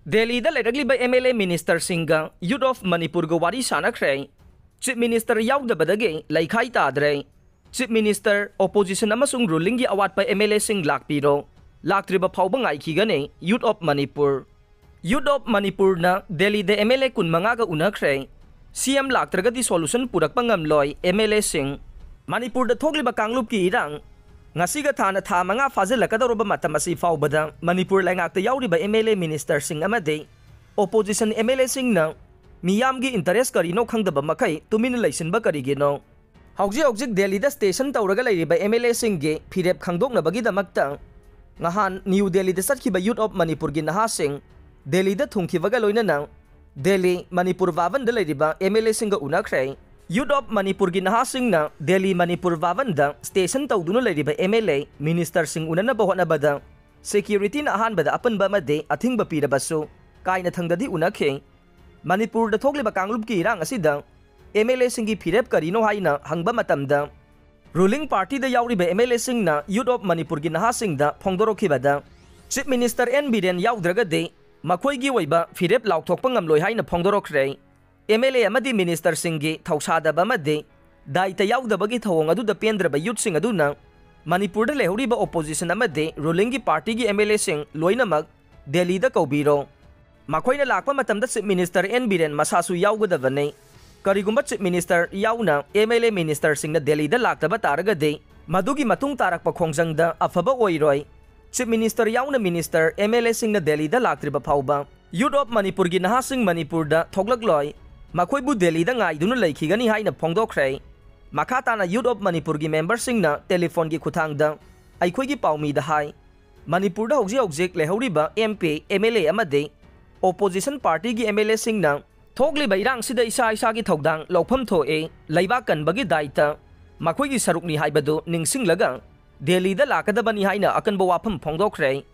Delhi da leiragli MLA Minister Singa Youth of Manipur go wari sanakre. Chief Minister yaudabadage laikhai tadre. Chief Minister opposition amasung ruling gi awat pa MLA sing lakpiro. Laktriba phawba ngaikigane Youth of Manipur. Youth of Manipur na Delhi de MLA kun mga ga unakre. CM laktragadi solution purak pangamloy MLA sing Manipur da thogliba kanglup ki irang ngasiga thana tha mga fazilakadaroba matam asi fawbada Manipur langakta yauriba MLA Minister Singh amade opposition MLA Singh na miyamgi interest karino khangdaba makai tumin laisinba karigino hawjik Delhi da station tawraga lairiba MLA Singh ge phirep khangdoknabagi damakta ngahan New Delhi da satkiba Youth of Manipur gi naha Singh Delhi da thungkibaga loinana Delhi Manipur vavan da lairiba MLA Singh ga unakre Youth of Manipur gi naha Singh na Delhi Manipur vavanda station tawduna lairiba MLA Minister Singh unana bahona bada security na ahan bada apan ba made athing ba pirabasu kaina thangdadi unakhe Manipur da thogliba kanglup ki rang asida MLA Singh gi phirep karino haina hangba matamda ruling party da yauriba MLA Singh na Youth of Manipur gi naha Singh da phongdorokhi bada Chief Minister N Biren yaudраga de makhoi gi oiba phirep laukthokpa ngamloi haina phongdorokre MLA amadi Minister Singh gi thausadaba amade daita yaudabagi thawong adu da pendraba youth sing aduna Manipur da lehuriba opposition amade ruling gi party gi MLA sing loinamak Delhi da kaubiro makhoina lakpa matamda Chief Minister N Biren masasu yaugadabane karigumba Chief Minister yauna MLA Minister Singh na Delhi da laktaba taraga de madugi matung tarakpa khongjang da afaba oiroi Chief Minister yauna Minister MLA Singh na Delhi da laktriba phauba Youth of Manipur gi naha Singh Manipur da thoglakloi Makoibu Delhi da ngai dunu laikhigani haina phongdokre makhatana Youth of Manipur gi member singna telephone gi khuthang da aikhoi gi paumi da hai Manipur da hojik lehoriba MP MLA amade opposition party gi MLA singna thogli bairang sida isa gi thogdang lopham thoe leiba kan bagi daita makoi gi sarukni haibadu ningsinglaga Delhi da lakadabani haina akan bawafam phongdokre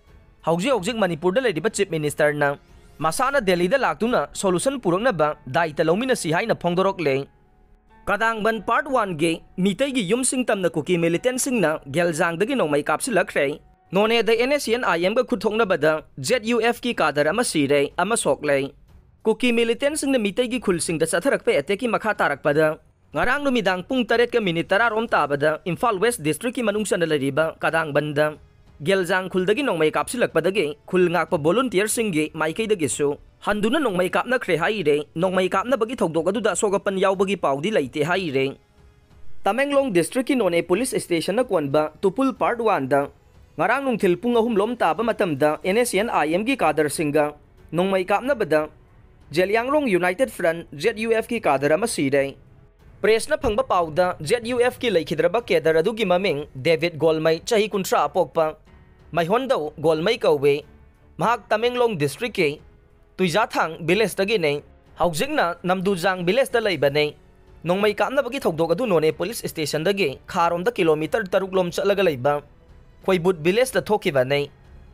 hojik Manipur da lediba Chief Minister na Masana Delhi da laktuna solution purokna ba daita lomina si haina phongdorok le Kadangban part 1 ge mitay gi yumsing tamna kuki militant singna geljang dagi nongmai kapsilakre none da NSCN IM ga khuthongna bada ZUF ki kadar ama sire ama sokle kuki militant singna mitay gi khulsing da satharakpe ateki makha tarakpada ngarang numidang pung 8 ka minute 10 rom tabada Imphal West District ki manungsan lariba Kadangban da Geljang khuldagi nongmai kapsilakpadagi khul ngakpa volunteer singgi maikai dagi su handuna nongmai kapna khre haire nongmai kapna bagi thogdok adu da sogapan yaubagi paudi laite haire Tamenglong district ki none police station na kwanba tupul part 1 da ngarang nungthil pung ahum lom taba matamda NSCN IM gi kadar singa nongmai kapna bada Jelyangrong United Front ZUF ki kadar ama sire Press na phangba pauda ZUF ki laikhidraba kedar adu gi maming David Golmai chahi kuntra apokpa Mai Hondo Golmai Kauwe Mahak Tamenglong District ke Tuizathang Biles dagi ne Haujingna Namdujang Biles da laiba ne Nongmai kapna bagi thogdok adu none police station dagi kharom da kilometer taruklom chalaga laiba Khoibut Biles da thokiba ne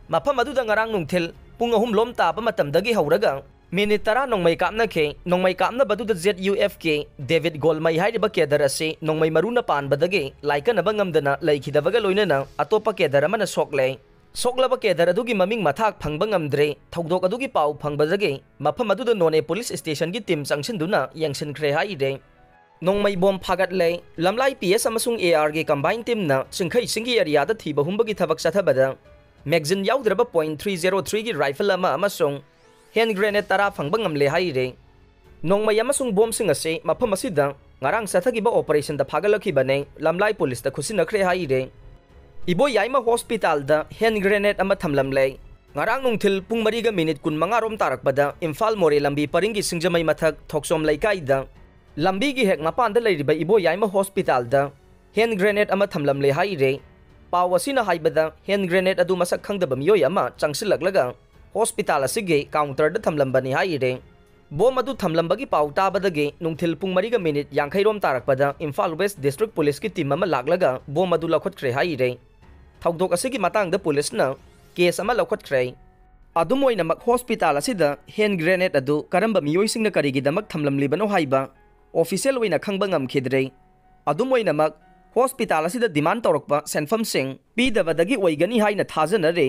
Mafam adu da ngarang nungthil pung ahum lom taba matam dagi hauraga minute 10 nongmai kapna ke nongmai kapna badu da ZUF ke David Golmai haiba kedar ase nongmai maruna pan badage laika na bangamdana laikhidabaga loinana atopa kedar mana sokle soklaba kedar adugi maming mathak phangba ngamdre thogdok adugi pau phangbajage mafam adu da none police station gi team changchenduna yangsin khre haide nongmai bom phagat le lamlai PS amasung AR ge combine team na chingkhai singi area da thiba humbagi thabak sathabada magazine yaudraba .303 gi rifle ama amasung hand grenade tara phangba ngamle haire nongmai amasung bom sing ase mafam asida ngarang sathagiba operation da phagalakhi bane lamlai police da khusinakre haire Ibo Yaima Hospital da hand grenade ama thamlamle ngarang nungthil pung 4 minute 15 rom tarakpada Imphal More lambi paringi singjamai mathak thoksom laikai da lambi gi hek napan da leiriba Ibo Yaima Hospital da hand grenade ama thamlamle haire pawasina haibada hand grenade adu masak khangdaba miyoi ama changsilaklaga hospital asige counter da thamlambani haire bom adu thamlambagi pauta badage nungthil pung 4 minute 50 rom tarakpada Imphal West District Police ki team ama laklaga bom adu lakhotkhre haire thogdok asigi matang da police na case ama lakhotkhre adumoina mak hospital asida hand grenade adu karamba miyoi singna karigi damak thamlamlibano haiba official oina khangba ngamkhidre adumoina mak hospital asida demand torokpa senfam sing pidabadagi oigani haina thajanare